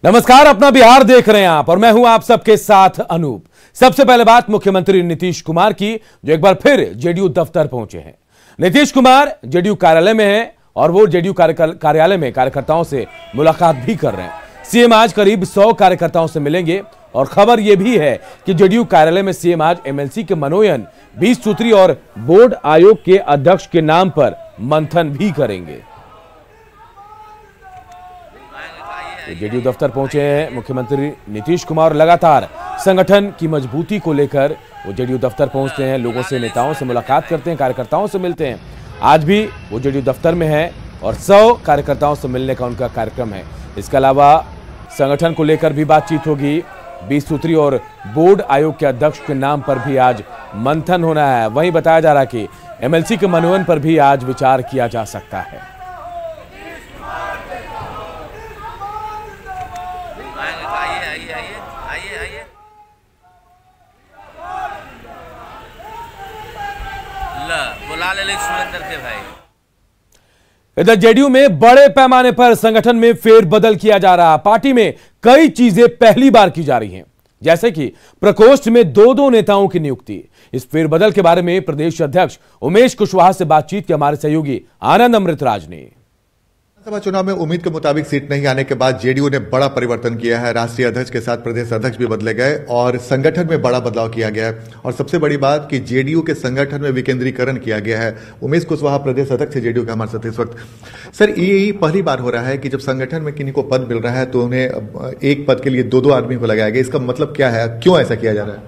नमस्कार, अपना बिहार देख रहे हैं आप और मैं हूं आप सबके साथ अनूप। सबसे पहले बात मुख्यमंत्री नीतीश कुमार की, जो एक बार फिर जेडीयू दफ्तर पहुंचे हैं। नीतीश कुमार जेडीयू कार्यालय में हैं और वो जेडीयू कार्यालय में कार्यकर्ताओं से मुलाकात भी कर रहे हैं। सीएम आज करीब 100 कार्यकर्ताओं से मिलेंगे और खबर यह भी है कि जेडीयू कार्यालय में सीएम आज एमएलसी के मनोनयन 20 सूत्री और बोर्ड आयोग के अध्यक्ष के नाम पर मंथन भी करेंगे। जेडीयू दफ्तर पहुंचे हैं मुख्यमंत्री नीतीश कुमार। लगातार संगठन की मजबूती को लेकर वो जेडीयू दफ्तर पहुंचते हैं, लोगों से, नेताओं से मुलाकात करते हैं, कार्यकर्ताओं से मिलते हैं। आज भी वो जेडीयू दफ्तर में है और 100 कार्यकर्ताओं से मिलने का उनका कार्यक्रम है। इसके अलावा संगठन को लेकर भी बातचीत होगी। 20 सूत्री और बोर्ड आयोग के अध्यक्ष के नाम पर भी आज मंथन होना है। वहीं बताया जा रहा है कि एमएलसी के मनोनयन पर भी आज विचार किया जा सकता है। बुला ले सुरेंद्र के भाई। इधर जेडीयू में बड़े पैमाने पर संगठन में फेरबदल किया जा रहा है। पार्टी में कई चीजें पहली बार की जा रही हैं, जैसे कि प्रकोष्ठ में 2-2 नेताओं की नियुक्ति। इस फेरबदल के बारे में प्रदेश अध्यक्ष उमेश कुशवाहा से बातचीत की हमारे सहयोगी आनंद अमृतराज ने। लोकसभा चुनाव में उम्मीद के मुताबिक सीट नहीं आने के बाद जेडीयू ने बड़ा परिवर्तन किया है। राष्ट्रीय अध्यक्ष के साथ प्रदेश अध्यक्ष भी बदले गए और संगठन में बड़ा बदलाव किया गया है। और सबसे बड़ी बात कि जेडीयू के संगठन में विकेंद्रीकरण किया गया है। उमेश कुशवाहा प्रदेश अध्यक्ष जेडीयू के हमारे साथ इस वक्त। सर, ये पहली बार हो रहा है कि जब संगठन में किन्हीं को पद मिल रहा है तो उन्हें एक पद के लिए 2-2 आदमी को लगाया गया। इसका मतलब क्या है, क्यों ऐसा किया जा रहा है?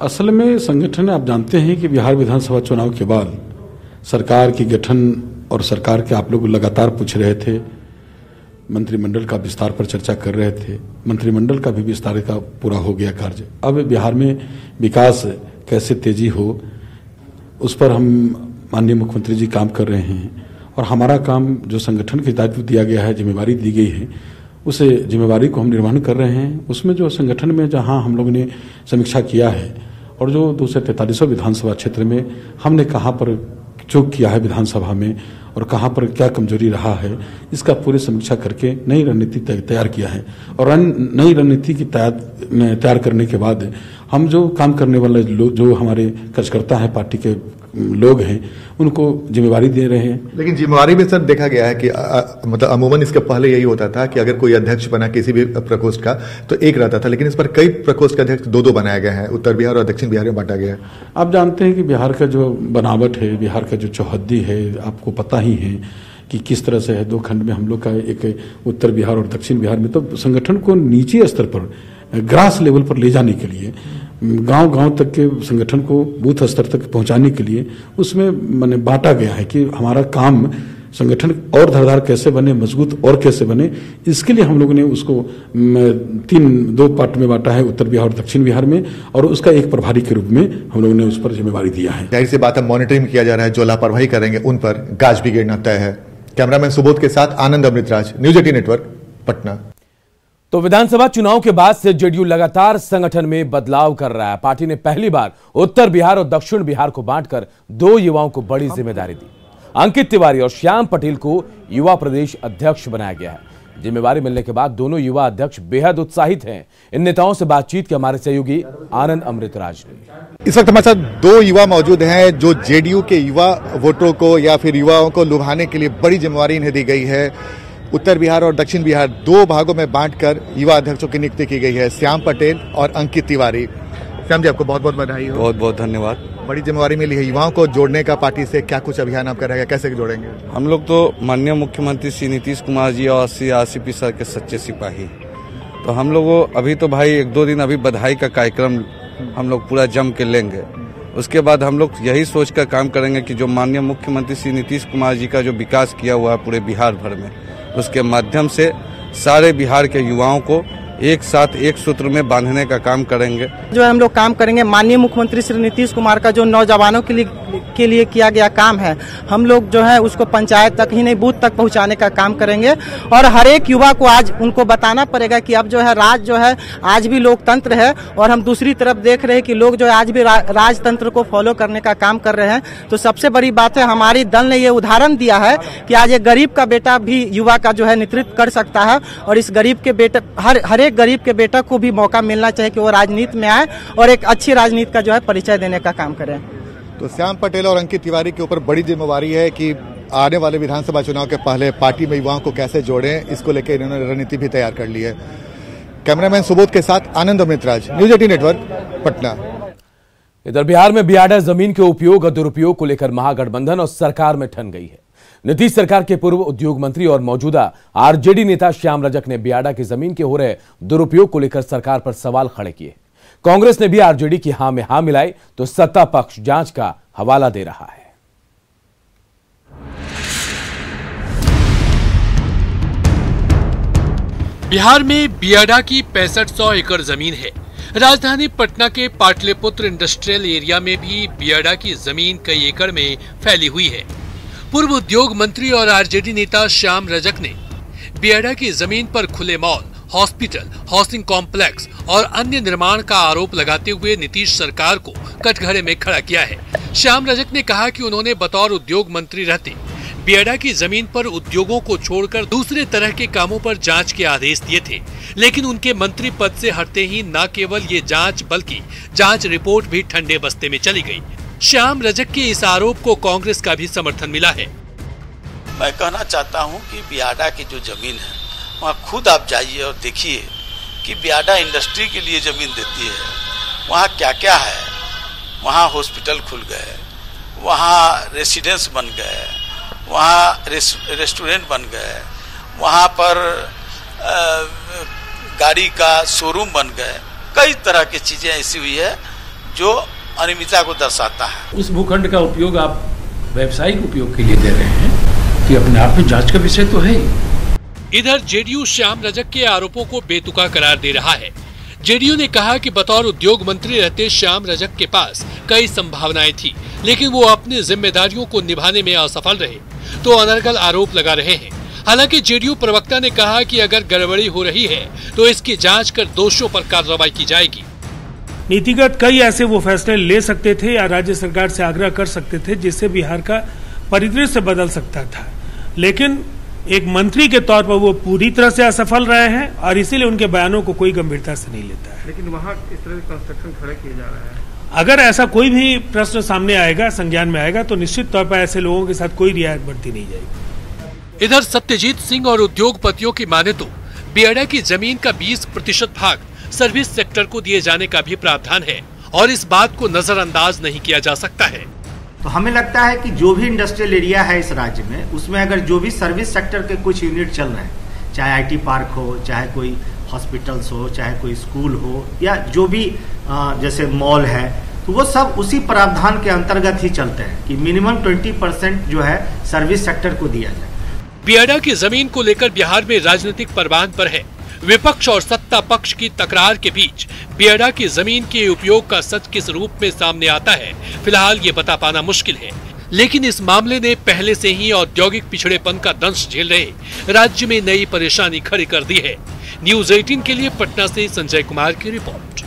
असल में संगठन, आप जानते हैं कि बिहार विधानसभा चुनाव के बाद सरकार की गठन और सरकार के आप लोग लगातार पूछ रहे थे, मंत्रिमंडल का विस्तार पर चर्चा कर रहे थे। मंत्रिमंडल का भी विस्तार का पूरा हो गया कार्य। अब बिहार में विकास कैसे तेजी हो, उस पर हम माननीय मुख्यमंत्री जी काम कर रहे हैं और हमारा काम जो संगठन के दायित्व दिया गया है, जिम्मेवारी दी गई है, उस जिम्मेवारी को हम निर्वहन कर रहे हैं। उसमें जो संगठन में जहां हम लोगों ने समीक्षा किया है और जो 243 विधानसभा क्षेत्र में हमने कहां पर चूक किया है विधानसभा में और कहां पर क्या कमजोरी रहा है, इसका पूरी समीक्षा करके नई रणनीति तैयार किया है। और नई रणनीति की तैयार करने के बाद हम जो काम करने वाले जो हमारे कार्यकर्ता हैं, पार्टी के लोग हैं, उनको जिम्मेवारी दे रहे हैं। लेकिन जिम्मेवारी में सर देखा गया है कि मतलब अमूमन इसके पहले यही होता था कि अगर कोई अध्यक्ष बना किसी भी प्रकोष्ठ का तो एक रहता था, लेकिन इस पर कई प्रकोष्ठ के अध्यक्ष 2-2 बनाए गए हैं। उत्तर बिहार और दक्षिण बिहार में बांटा गया है। आप जानते हैं कि बिहार का जो बनावट है, बिहार का जो चौहद्दी है, आपको पता ही है कि किस तरह से है। 2 खंड में हम लोग का एक उत्तर बिहार और दक्षिण बिहार में। तो संगठन को नीचे स्तर पर, ग्रास लेवल पर ले जाने के लिए, गांव-गांव तक के संगठन को बूथ स्तर तक पहुंचाने के लिए उसमें मैंने बांटा गया है कि हमारा काम संगठन और धारदार कैसे बने, मजबूत और कैसे बने। इसके लिए हम लोगों ने उसको 2 पार्ट में बांटा है, उत्तर बिहार और दक्षिण बिहार में, और उसका एक प्रभारी के रूप में हम लोगों ने उस पर जिम्मेवारी दिया है। जाहिर सी बात है, मॉनिटरिंग किया जा रहा है। जो लापरवाही करेंगे उन पर गाज भी गिरना तय है। कैमरामैन सुबोध के साथ आनंद अमृतराज, न्यूज 18 नेटवर्क, पटना। तो विधानसभा चुनाव के बाद से जेडीयू लगातार संगठन में बदलाव कर रहा है। पार्टी ने पहली बार उत्तर बिहार और दक्षिण बिहार को बांटकर 2 युवाओं को बड़ी जिम्मेदारी दी। अंकित तिवारी और श्याम पटेल को युवा प्रदेश अध्यक्ष बनाया गया है। जिम्मेवारी मिलने के बाद दोनों युवा अध्यक्ष बेहद उत्साहित हैं। इन नेताओं से बातचीत के हमारे सहयोगी आनंद अमृतराज ने। इस वक्त हमारे साथ 2 युवा मौजूद हैं जो जेडीयू के युवा वोटरों को या फिर युवाओं को लुभाने के लिए बड़ी जिम्मेवारी इन्हें दी गई है। उत्तर बिहार और दक्षिण बिहार 2 भागों में बांटकर युवा अध्यक्षों की नियुक्ति की गई है, श्याम पटेल और अंकित तिवारी। श्याम जी, आपको बहुत बहुत बधाई हो। बहुत बहुत धन्यवाद। बड़ी जिम्मेवारी मिली है। युवाओं को जोड़ने का पार्टी से क्या कुछ अभियान आपका रहेगा, कैसे जोड़ेंगे? हम लोग तो माननीय मुख्यमंत्री श्री नीतीश कुमार जी और श्री आसिफी सर के सच्चे सिपाही, तो हम लोग अभी तो भाई 1-2 दिन अभी बधाई का कार्यक्रम हम लोग पूरा जम के लेंगे। उसके बाद हम लोग यही सोचकर काम करेंगे कि जो माननीय मुख्यमंत्री श्री नीतीश कुमार जी का जो विकास किया हुआ है पूरे बिहार भर में, उसके माध्यम से सारे बिहार के युवाओं को एक साथ एक सूत्र में बांधने का काम करेंगे। जो हम लोग काम करेंगे, माननीय मुख्यमंत्री श्री नीतीश कुमार का जो नौजवानों के लिए के लिए किया गया काम है, हम लोग जो है उसको पंचायत तक ही नहीं बूथ तक पहुंचाने का काम करेंगे। और हर एक युवा को आज उनको बताना पड़ेगा कि अब जो है राज जो है आज भी लोकतंत्र है, और हम दूसरी तरफ देख रहे हैं कि लोग जो है आज भी राजतंत्र को फॉलो करने का काम कर रहे हैं। तो सबसे बड़ी बात है, हमारी दल ने ये उदाहरण दिया है कि आज एक गरीब का बेटा भी युवा का जो है नेतृत्व कर सकता है, और इस गरीब के बेटे हर एक गरीब के बेटा को भी मौका मिलना चाहिए कि वो राजनीति में आए और एक अच्छी राजनीति का जो है परिचय देने का काम करें। तो श्याम पटेल और अंकित तिवारी के ऊपर बड़ी जिम्मेवारी है कि आने वाले विधानसभा चुनाव के पहले पार्टी में युवाओं को कैसे जोड़ें, इसको लेकर इन्होंने रणनीति भी तैयार कर ली है। कैमरामैन सुबोध के साथ आनंद अमृतराज, न्यूज 18 नेटवर्क, पटना। इधर बिहार में बियाडा जमीन के उपयोग और दुरुपयोग को लेकर महागठबंधन और सरकार में ठन गई है। नीतीश सरकार के पूर्व उद्योग मंत्री और मौजूदा आरजेडी नेता श्याम रजक ने बियाडा की जमीन के हो रहे दुरुपयोग को लेकर सरकार पर सवाल खड़े किए। कांग्रेस ने भी आरजेडी की हां में हां मिलाई तो सत्ता पक्ष जांच का हवाला दे रहा है। बिहार में बियाडा की 6500 एकड़ जमीन है। राजधानी पटना के पाटलिपुत्र इंडस्ट्रियल एरिया में भी बियाडा की जमीन कई एकड़ में फैली हुई है। पूर्व उद्योग मंत्री और आरजेडी नेता श्याम रजक ने बियाडा की जमीन पर खुले मॉल, हॉस्पिटल, हाउसिंग कॉम्प्लेक्स और अन्य निर्माण का आरोप लगाते हुए नीतीश सरकार को कटघरे में खड़ा किया है। श्याम रजक ने कहा कि उन्होंने बतौर उद्योग मंत्री रहते बियाडा की जमीन पर उद्योगों को छोड़कर दूसरे तरह के कामों पर जांच के आदेश दिए थे, लेकिन उनके मंत्री पद से हटते ही न केवल ये जांच बल्कि जांच रिपोर्ट भी ठंडे बस्ते में चली गई। श्याम रजक के इस आरोप को कांग्रेस का भी समर्थन मिला है। मैं कहना चाहता हूं कि बियाडा की जो जमीन है वहां खुद आप जाइए और देखिए कि बियाडा इंडस्ट्री के लिए जमीन देती है, वहां क्या क्या है। वहां हॉस्पिटल खुल गए, वहां रेसिडेंस बन गए, वहाँ रेस्टोरेंट बन गए, वहाँ पर गाड़ी का शोरूम बन गए, कई तरह की चीजें ऐसी हुई है जो अनियमितता को दर्शाता है। उस भूखंड का उपयोग आप व्यावसायिक उपयोग के लिए दे रहे हैं कि अपने आप में जांच का विषय तो है। इधर जेडीयू श्याम रजक के आरोपों को बेतुका करार दे रहा है। जेडीयू ने कहा कि बतौर उद्योग मंत्री रहते श्याम रजक के पास कई संभावनाएं थी, लेकिन वो अपनी जिम्मेदारियों को निभाने में असफल रहे, तो अनर्गल आरोप लगा रहे हैं। हालांकि जेडीयू प्रवक्ता ने कहा कि अगर गड़बड़ी हो रही है तो इसकी जांच कर दोषियों पर कार्रवाई की जाएगी। नीतिगत कई ऐसे वो फैसले ले सकते थे या राज्य सरकार से आग्रह कर सकते थे जिससे बिहार का परिदृश्य बदल सकता था, लेकिन एक मंत्री के तौर पर वो पूरी तरह से असफल रहे हैं और इसीलिए उनके बयानों को कोई गंभीरता से नहीं लेता है। लेकिन वहाँ इस तरह के कंस्ट्रक्शन खड़े किए जा रहे हैं। अगर ऐसा कोई भी प्रश्न सामने आएगा, संज्ञान में आएगा, तो निश्चित तौर पर ऐसे लोगों के साथ कोई रियायत बरती नहीं जाएगी। इधर सत्यजीत सिंह और उद्योगपतियों की माने तो बियाडा की जमीन का 20% भाग सर्विस सेक्टर को दिए जाने का भी प्रावधान है और इस बात को नजरअंदाज नहीं किया जा सकता है। तो हमें लगता है कि जो भी इंडस्ट्रियल एरिया है इस राज्य में, उसमें अगर जो भी सर्विस सेक्टर के कुछ यूनिट चल रहे हैं, चाहे आईटी पार्क हो, चाहे कोई हॉस्पिटल्स हो, चाहे कोई स्कूल हो, या जो भी जैसे मॉल है, तो वो सब उसी प्रावधान के अंतर्गत ही चलते हैं कि मिनिमम 20% जो है सर्विस सेक्टर को दिया जाए। बियाडा की जमीन को लेकर बिहार में राजनीतिक परवान पर है। विपक्ष और सत्ता पक्ष की तकरार के बीच बियाडा की जमीन के उपयोग का सच किस रूप में सामने आता है, फिलहाल ये बता पाना मुश्किल है। लेकिन इस मामले ने पहले से ही औद्योगिक पिछड़ेपन का दंश झेल रहे राज्य में नई परेशानी खड़ी कर दी है। न्यूज 18 के लिए पटना से संजय कुमार की रिपोर्ट।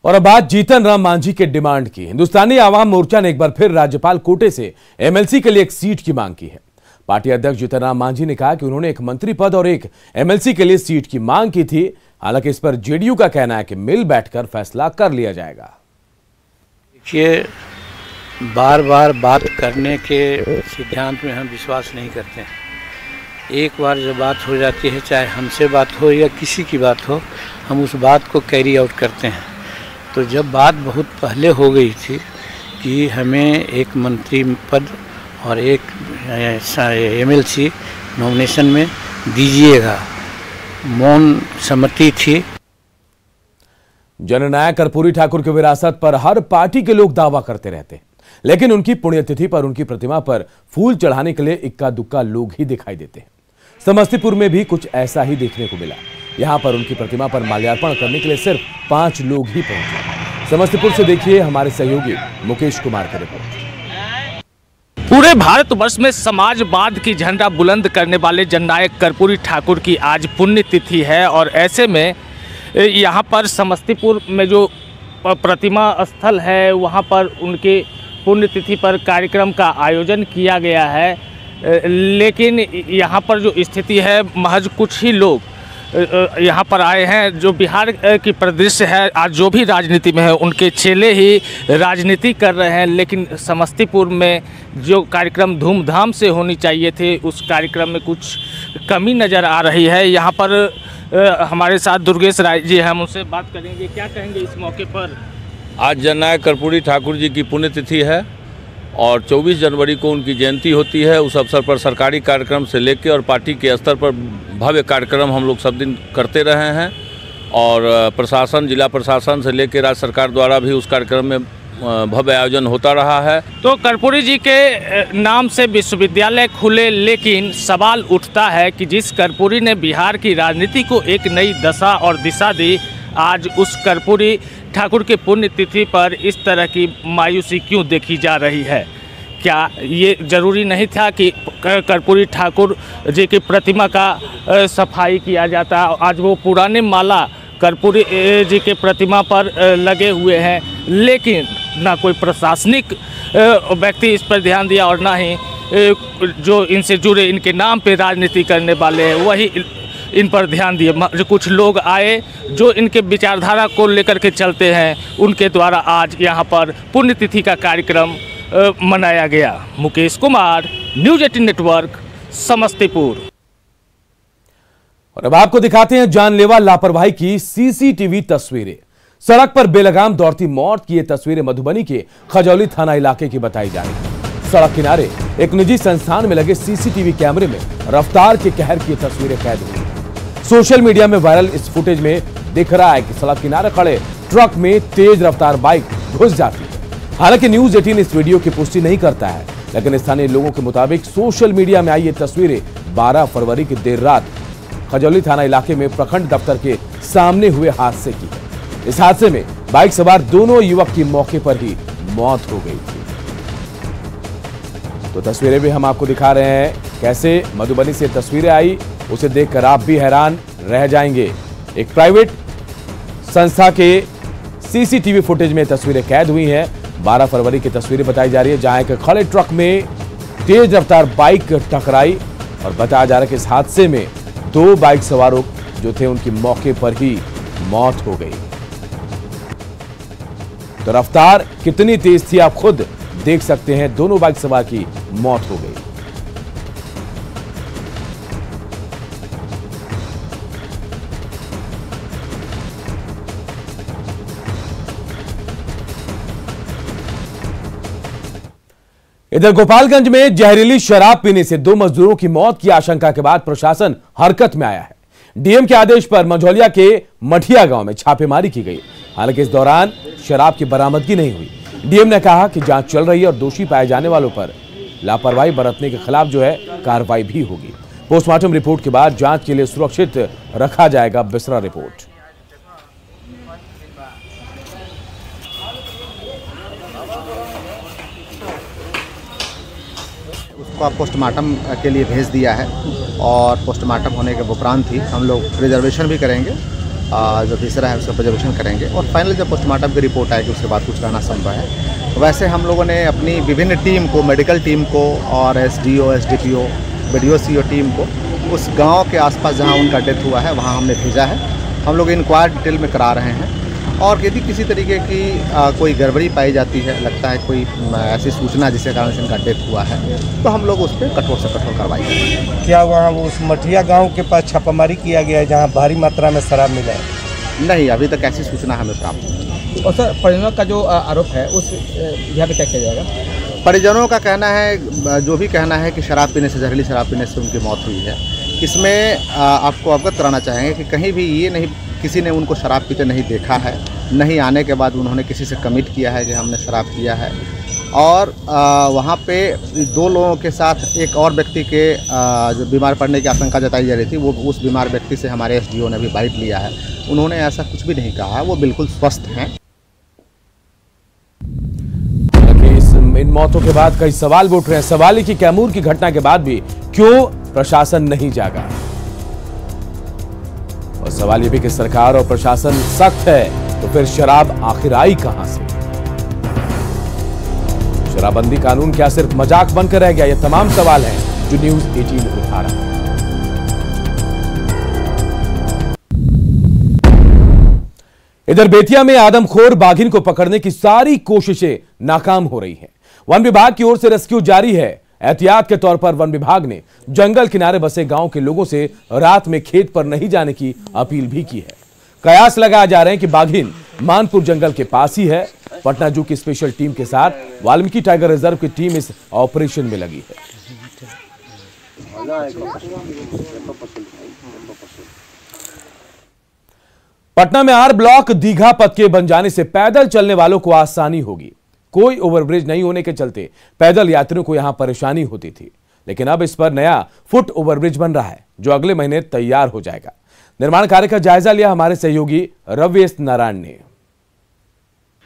और अब बात जीतन राम मांझी के डिमांड की। हिंदुस्तानी आवाम मोर्चा ने एक बार फिर राज्यपाल कोटे से एमएलसी के लिए एक सीट की मांग की है। पार्टी अध्यक्ष जीतन राम मांझी ने कहा कि उन्होंने एक मंत्री पद और एक एमएलसी के लिए सीट की मांग की थी। हालांकि इस पर जेडीयू का कहना है कि मिल बैठकर फैसला कर लिया जाएगा। देखिए, बार बार बात करने के सिद्धांत में हम विश्वास नहीं करते हैं। एक बार जब बात हो जाती है, चाहे हमसे बात हो या किसी की बात हो, हम उस बात को कैरी आउट करते हैं। तो जब बात बहुत पहले हो गई थी कि हमें एक मंत्री पद और एक एमएलसी नॉमिनेशन में दीजिएगा, मौन सम्मति थी। जननायक कर्पूरी ठाकुर की विरासत पर हर पार्टी के लोग दावा करते रहते हैं, लेकिन उनकी पुण्यतिथि पर उनकी प्रतिमा पर फूल चढ़ाने के लिए इक्का दुक्का लोग ही दिखाई देते हैं। समस्तीपुर में भी कुछ ऐसा ही देखने को मिला। यहां पर उनकी प्रतिमा पर माल्यार्पण करने के लिए सिर्फ 5 लोग ही पहुंचे। समस्तीपुर से देखिए हमारे सहयोगी मुकेश कुमार की रिपोर्ट। पूरे भारतवर्ष में समाजवाद की झंडा बुलंद करने वाले जननायक कर्पूरी ठाकुर की आज पुण्यतिथि है और ऐसे में यहाँ पर समस्तीपुर में जो प्रतिमा स्थल है वहाँ पर उनके पुण्यतिथि पर कार्यक्रम का आयोजन किया गया है, लेकिन यहाँ पर जो स्थिति है महज कुछ ही लोग यहाँ पर आए हैं। जो बिहार की परिदृश्य है, आज जो भी राजनीति में है उनके चेले ही राजनीति कर रहे हैं, लेकिन समस्तीपुर में जो कार्यक्रम धूमधाम से होनी चाहिए थे उस कार्यक्रम में कुछ कमी नज़र आ रही है। यहाँ पर हमारे साथ दुर्गेश राय जी, हम उनसे बात करेंगे। क्या कहेंगे इस मौके पर? आज जननायक कर्पूरी ठाकुर जी की पुण्यतिथि है और 24 जनवरी को उनकी जयंती होती है। उस अवसर पर सरकारी कार्यक्रम से लेकर और पार्टी के स्तर पर भव्य कार्यक्रम हम लोग सब दिन करते रहे हैं और प्रशासन, जिला प्रशासन से लेकर राज्य सरकार द्वारा भी उस कार्यक्रम में भव्य आयोजन होता रहा है। तो कर्पूरी जी के नाम से विश्वविद्यालय खुले, लेकिन सवाल उठता है कि जिस कर्पूरी ने बिहार की राजनीति को एक नई दशा और दिशा दी, आज उस कर्पूरी ठाकुर के पुण्यतिथि पर इस तरह की मायूसी क्यों देखी जा रही है? क्या ये ज़रूरी नहीं था कि कर्पूरी ठाकुर जी की प्रतिमा का सफाई किया जाता? आज वो पुराने माला कर्पूरी जी के प्रतिमा पर लगे हुए हैं, लेकिन ना कोई प्रशासनिक व्यक्ति इस पर ध्यान दिया और ना ही जो इनसे जुड़े, इनके नाम पे राजनीति करने वाले हैं वही इन पर ध्यान दिए। जो कुछ लोग आए जो इनके विचारधारा को लेकर के चलते हैं, उनके द्वारा आज यहाँ पर पुण्यतिथि का कार्यक्रम मनाया गया। Mukesh Kumar, news 18 network, Samastipur. और अब आपको दिखाते हैं जानलेवा लापरवाही की सीसीटीवी तस्वीरें। सड़क पर बेलगाम दौड़ती मौत की ये तस्वीरें मधुबनी के खजौली थाना इलाके की बताई जा रही है। सड़क किनारे एक निजी संस्थान में लगे सीसीटीवी कैमरे में रफ्तार के कहर की तस्वीरें कैद हुई। सोशल मीडिया में वायरल इस फुटेज में दिख रहा है कि सड़क किनारे खड़े ट्रक में तेज रफ्तार बाइक घुस जाती है। हालांकि न्यूज़ 18 इस वीडियो की पुष्टि नहीं करता है, लेकिन स्थानीय लोगों के मुताबिक सोशल मीडिया में आई ये तस्वीरें 12 फरवरी की देर रात खजौली थाना इलाके में प्रखंड दफ्तर के सामने हुए हादसे की है। इस हादसे में बाइक सवार दोनों युवक की मौके पर ही मौत हो गई थी। तो तस्वीरें भी हम आपको दिखा रहे हैं, कैसे मधुबनी से तस्वीरें आई, उसे देखकर आप भी हैरान रह जाएंगे। एक प्राइवेट संस्था के सीसीटीवी फुटेज में तस्वीरें कैद हुई हैं। 12 फरवरी की तस्वीरें बताई जा रही है, जहां एक खड़े ट्रक में तेज रफ्तार बाइक टकराई और बताया जा रहा है कि इस हादसे में 2 बाइक सवारों जो थे उनकी मौके पर ही मौत हो गई। तो रफ्तार कितनी तेज थी आप खुद देख सकते हैं, दोनों बाइक सवार की मौत हो गई। इधर गोपालगंज में जहरीली शराब पीने से 2 मजदूरों की मौत की आशंका के बाद प्रशासन हरकत में आया है। डीएम के आदेश पर मंझौलिया के मठिया गांव में छापेमारी की गई। हालांकि इस दौरान शराब की बरामदगी नहीं हुई। डीएम ने कहा कि जांच चल रही है और दोषी पाए जाने वालों पर लापरवाही बरतने के खिलाफ जो है कार्रवाई भी होगी। पोस्टमार्टम रिपोर्ट के बाद जांच के लिए सुरक्षित रखा जाएगा बिसरा रिपोर्ट। उसको पोस्टमार्टम के लिए भेज दिया है और पोस्टमार्टम होने के उपरांत ही हम लोग रिजर्वेशन भी करेंगे, जो तीसरा है उसका रिजर्वेशन करेंगे और फाइनल जब पोस्टमार्टम की रिपोर्ट आएगी उसके बाद कुछ कहना संभव है। तो वैसे हम लोगों ने अपनी विभिन्न टीम को, मेडिकल टीम को और SDO, SDPO, BDO, CO team को उस गांव के आसपास जहां उनका डेथ हुआ है वहां हमने भेजा है। हम लोग इंक्वायरी डिटेल में करा रहे हैं और यदि किसी तरीके की कोई गड़बड़ी पाई जाती है, लगता है कोई ऐसी सूचना जिसके कारण से इनका डेथ हुआ है, तो हम लोग उस पर कठोर से कठोर कार्रवाई करेंगे। क्या वहाँ उस मठिया गांव के पास छापामारी किया गया है जहाँ भारी मात्रा में शराब मिला है? नहीं, अभी तक ऐसी सूचना हमें प्राप्त नहीं। और सर, परिजनों का जो आरोप है उस यहाँ पे क्या किया जाएगा? परिजनों का कहना है, जो भी कहना है कि शराब पीने से, जहरीली शराब पीने से उनकी मौत हुई है। इसमें आपको अवगत कराना चाहेंगे कि कहीं भी ये नहीं, किसी ने उनको शराब पीते नहीं देखा है, नहीं आने के बाद उन्होंने किसी से कमिट किया है कि हमने शराब पिया है। और वहाँ पे 2 लोगों के साथ एक और व्यक्ति के जो बीमार पड़ने की आशंका जताई जा रही थी, वो उस बीमार व्यक्ति से हमारे एसडीओ ने भी बाइट लिया है। उन्होंने ऐसा कुछ भी नहीं कहा है, वो बिल्कुल स्वस्थ हैं। इस तमाम इन मौतों के बाद कई सवाल भी उठ रहे हैं। सवाल है कि कैमूर की घटना के बाद भी क्यों प्रशासन नहीं जागा, और सवाल यह भी कि सरकार और प्रशासन सख्त है तो फिर शराब आखिर आई कहां से। शराबबंदी कानून क्या सिर्फ मजाक बनकर रह गया? ये तमाम सवाल हैं जो न्यूज 18 उठा रहा है। इधर बेतिया में आदमखोर बाघिन को पकड़ने की सारी कोशिशें नाकाम हो रही हैं। वन विभाग की ओर से रेस्क्यू जारी है। एहतियात के तौर पर वन विभाग ने जंगल किनारे बसे गांव के लोगों से रात में खेत पर नहीं जाने की अपील भी की है। कयास लगाए जा रहे हैं कि बाघिन मानपुर जंगल के पास ही है। पटना जू की स्पेशल टीम के साथ वाल्मीकि टाइगर रिजर्व की टीम इस ऑपरेशन में लगी है। पटना में आर ब्लॉक दीघा पथ के बन जाने से पैदल चलने वालों को आसानी होगी। कोई ओवरब्रिज नहीं होने के चलते पैदल यात्रियों को यहां परेशानी होती थी, लेकिन अब इस पर नया फुट ओवरब्रिज बन रहा है जो अगले महीने तैयार हो जाएगा। निर्माण कार्य का जायजा लिया हमारे सहयोगी रविश नारायण ने।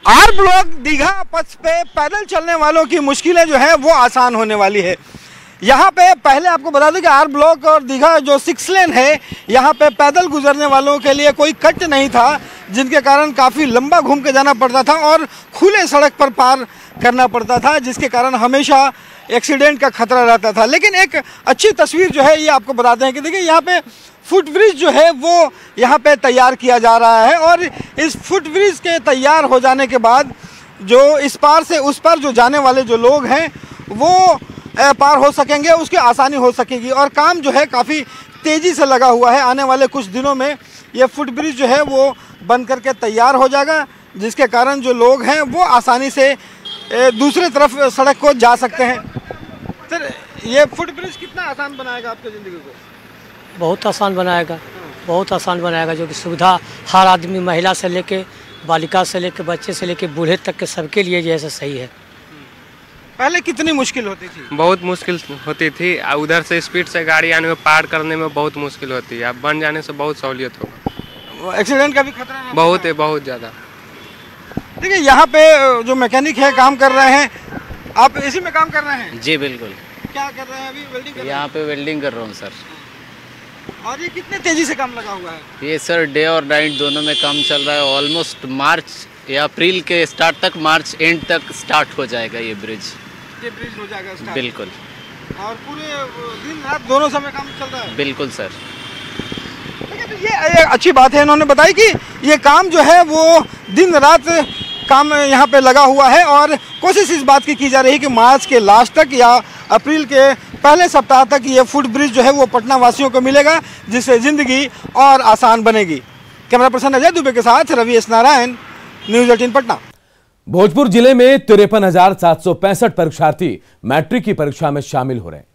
आर ब्लॉक दीघा पथ पे पैदल चलने वालों की मुश्किलें जो है वो आसान होने वाली है। यहाँ पे पहले आपको बता दें कि आर ब्लॉक और दीघा जो 6 लेन है, यहाँ पे पैदल गुजरने वालों के लिए कोई कट नहीं था, जिनके कारण काफ़ी लंबा घूम के जाना पड़ता था और खुले सड़क पर पार करना पड़ता था, जिसके कारण हमेशा एक्सीडेंट का खतरा रहता था। लेकिन एक अच्छी तस्वीर जो है ये आपको बताते हैं कि देखिए यहाँ पे फुट ब्रिज जो है वो यहाँ पे तैयार किया जा रहा है, और इस फुट ब्रिज के तैयार हो जाने के बाद जो इस पार से उस पार जो जाने वाले जो लोग हैं वो पार हो सकेंगे, उसकी आसानी हो सकेगी। और काम जो है काफ़ी तेज़ी से लगा हुआ है। आने वाले कुछ दिनों में ये फुट ब्रिज जो है वो बन करके तैयार हो जाएगा, जिसके कारण जो लोग हैं वो आसानी से दूसरे तरफ सड़क को जा सकते हैं। सर, ये फुट ब्रिज कितना आसान बनाएगा आपकी ज़िंदगी को? बहुत आसान बनाएगा, बहुत आसान बनाएगा, जो कि सुविधा हर आदमी, महिला से लेके बालिका से लेके बच्चे से लेके बूढ़े तक के सबके लिए जैसे सही है। पहले कितनी मुश्किल होती थी? बहुत मुश्किल होती थी। उधर से स्पीड से गाड़ी आने में, पार करने में बहुत मुश्किल होती है। अब बन जाने से बहुत सहूलियत होगा। एक्सीडेंट का भी खतरा बहुत है, बहुत ज़्यादा। देखिए यहाँ पे जो मैकेनिक है काम कर रहे हैं, आप इसी में काम कर रहे हैं? जी बिल्कुल। क्या कर रहे हैं अभी? वेल्डिंग कर रहे हैं? यहाँ पे वेल्डिंग कर रहा हूँ सर। और ये कितने तेजी से काम लगा हुआ है? ये सर डे और नाइट दोनों में काम चल रहा है। ऑलमोस्ट मार्च या अप्रैल के स्टार्ट तक, मार्च एंड तक स्टार्ट हो जाएगा ये ब्रिज। ये ब्रिज हो जाएगा स्टार्ट? बिल्कुल। और पूरे दिन रात दोनों समय काम चल रहा है? बिल्कुल सर। तो ये अच्छी बात है, इन्होंने बताई कि ये काम जो है वो दिन रात काम यहाँ पे लगा हुआ है, और कोशिश इस बात की जा रही है कि मार्च के लास्ट तक या अप्रैल के पहले सप्ताह तक ये फुट ब्रिज जो है वो पटना वासियों को मिलेगा, जिससे जिंदगी और आसान बनेगी। कैमरा पर्सन अजय दुबे के साथ रविश नारायण, न्यूज 18 पटना। भोजपुर जिले में 53,765 परीक्षार्थी मैट्रिक की परीक्षा में शामिल हो रहे हैं।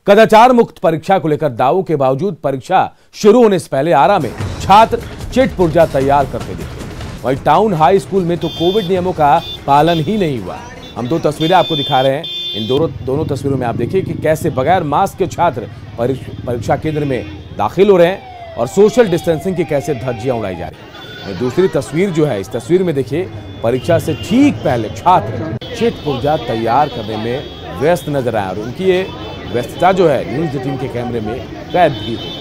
कदाचार मुक्त परीक्षा को लेकर दावों के बावजूद परीक्षा शुरू होने से पहले आरा में छात्र चिट पुर्जा तैयार करते दिखे। वहीं टाउन हाई स्कूल में तो कोविड नियमों का पालन ही नहीं हुआ। हम 2 तस्वीरें आपको दिखा रहे हैं। इन दोनों तस्वीरों में आप देखिए कि कैसे बगैर मास्क के छात्र परीक्षा केंद्र में दाखिल हो रहे हैं और सोशल डिस्टेंसिंग की कैसे धज्जियां उड़ाई जा रही है। दूसरी तस्वीर जो है, इस तस्वीर में देखिए परीक्षा से ठीक पहले छात्र चिट पुर्जा तैयार करने में व्यस्त नजर आए, और उनकी ये व्यस्तता जो है न्यूज 18 के कैमरे में कैद भी हो गई।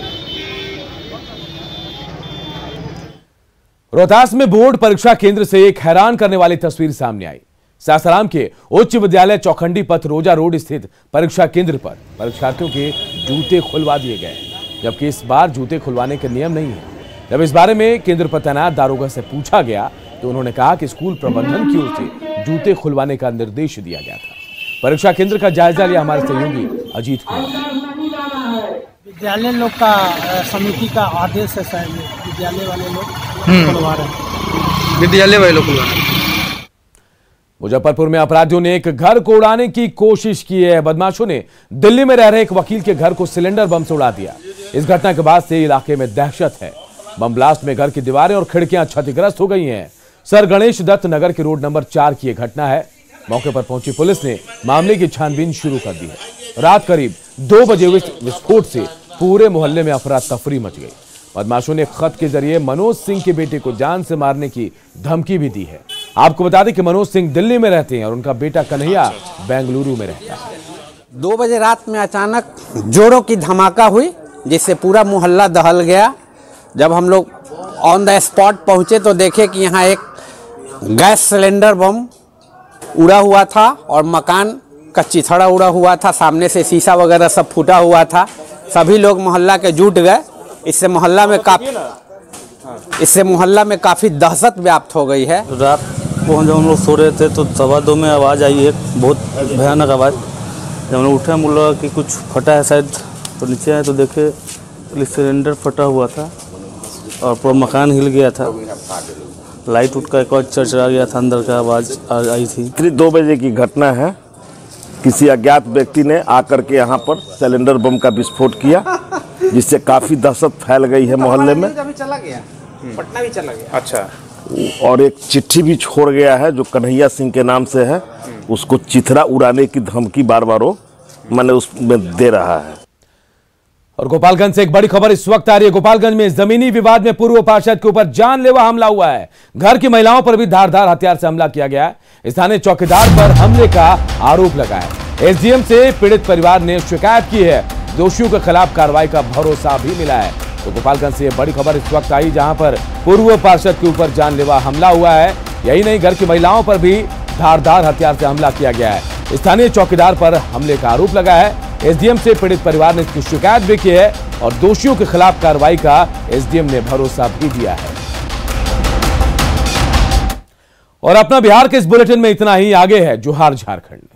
रोहतास में बोर्ड परीक्षा केंद्र से एक हैरान करने वाली तस्वीर सामने आई। सासाराम के उच्च विद्यालय चौखंडी पथ रोजा रोड स्थित परीक्षा केंद्र पर परीक्षार्थियों के जूते खुलवा दिए गए, जबकि इस बार जूते खुलवाने के नियम नहीं है। जब इस बारे में केंद्र पर तैनात दारोगा से पूछा गया तो उन्होंने कहा कि स्कूल प्रबंधन की ओर से जूते खुलवाने का निर्देश दिया गया था। परीक्षा केंद्र का जायजा लिया हमारे सहयोगी अजीत कुमार। विद्यालय लोग का समिति का आदेश है सर, विद्यालय वाले लोग खुलवा रहे हैं। विद्यालय वाले लोग खुलवा रहे हैं। मुजफ्फरपुर में अपराधियों ने एक घर को उड़ाने की कोशिश की है। बदमाशों ने दिल्ली में रह रहे एक वकील के घर को सिलेंडर बम से उड़ा दिया। इस घटना के बाद से इलाके में दहशत है। बम ब्लास्ट में घर की दीवारें और खिड़कियां क्षतिग्रस्त हो गई हैं। सर गणेश दत्त नगर के रोड नंबर 4 की यह घटना है। मौके पर पहुंची पुलिस ने मामले की छानबीन शुरू कर दी है। रात करीब 2 बजे हुए विस्फोट से पूरे मोहल्ले में अफरा तफरी मच गई। बदमाशों ने खत के जरिए मनोज सिंह के बेटे को जान से मारने की धमकी भी दी है। आपको बता दें कि मनोज सिंह दिल्ली में रहते हैं और उनका बेटा कन्हैया बेंगलुरु में रहता है। 2 बजे रात में अचानक जोरों की धमाका हुई, जिससे पूरा मोहल्ला दहल गया। जब हम लोग ऑन द स्पॉट पहुंचे तो देखे कि यहाँ एक गैस सिलेंडर बम उड़ा हुआ था और मकान का चिथड़ा उड़ा हुआ था। सामने से शीशा वगैरह सब फूटा हुआ था। सभी लोग मोहल्ला के जुट गए। इससे मोहल्ला में काफ़ी दहशत व्याप्त हो गई है। रात को जब हम लोग सो रहे थे तो 2:15 में आवाज़ आई है, बहुत भयानक आवाज़। जब हम लोग उठे, हम बोला कि कुछ फटा है शायद, तो नीचे आए तो देखे सिलेंडर फटा हुआ था और पूरा मकान हिल गया था। लाइट उठ का एक और चरचरा गया था, अंदर का आवाज़ आई थी। करीब 2 बजे की घटना है। किसी अज्ञात व्यक्ति ने आकर के यहाँ पर सिलेंडर बम का विस्फोट किया, जिससे काफ़ी दहशत फैल गई है मोहल्ले में। चला गया, पटना भी चला गया। अच्छा। और एक चिट्ठी भी छोड़ गया है जो कन्हैया सिंह के नाम से है। उसको चिथड़ा उड़ाने की धमकी बार बार वो मैंने उसमें दे रहा है। और गोपालगंज से एक बड़ी खबर इस वक्त आ रही है। गोपालगंज में जमीनी विवाद में पूर्व पार्षद के ऊपर जानलेवा हमला हुआ है। घर की महिलाओं पर भी धारदार हथियार से हमला किया गया है। स्थानीय चौकीदार पर हमले का आरोप लगा है। एसडीएम से पीड़ित परिवार ने शिकायत की है। दोषियों के खिलाफ कार्रवाई का भरोसा भी मिला है। तो गोपालगंज से बड़ी खबर इस वक्त आई, जहां पर पूर्व पार्षद के ऊपर जानलेवा हमला हुआ है। यही नहीं, घर की महिलाओं पर भी धारदार हथियार से हमला किया गया है। स्थानीय चौकीदार पर हमले का आरोप लगा है। एसडीएम से पीड़ित परिवार ने इसकी शिकायत भी की है और दोषियों के खिलाफ कार्रवाई का एसडीएम ने भरोसा भी दिया है। और अपना बिहार के इस बुलेटिन में इतना ही। आगे है जोहार झारखंड।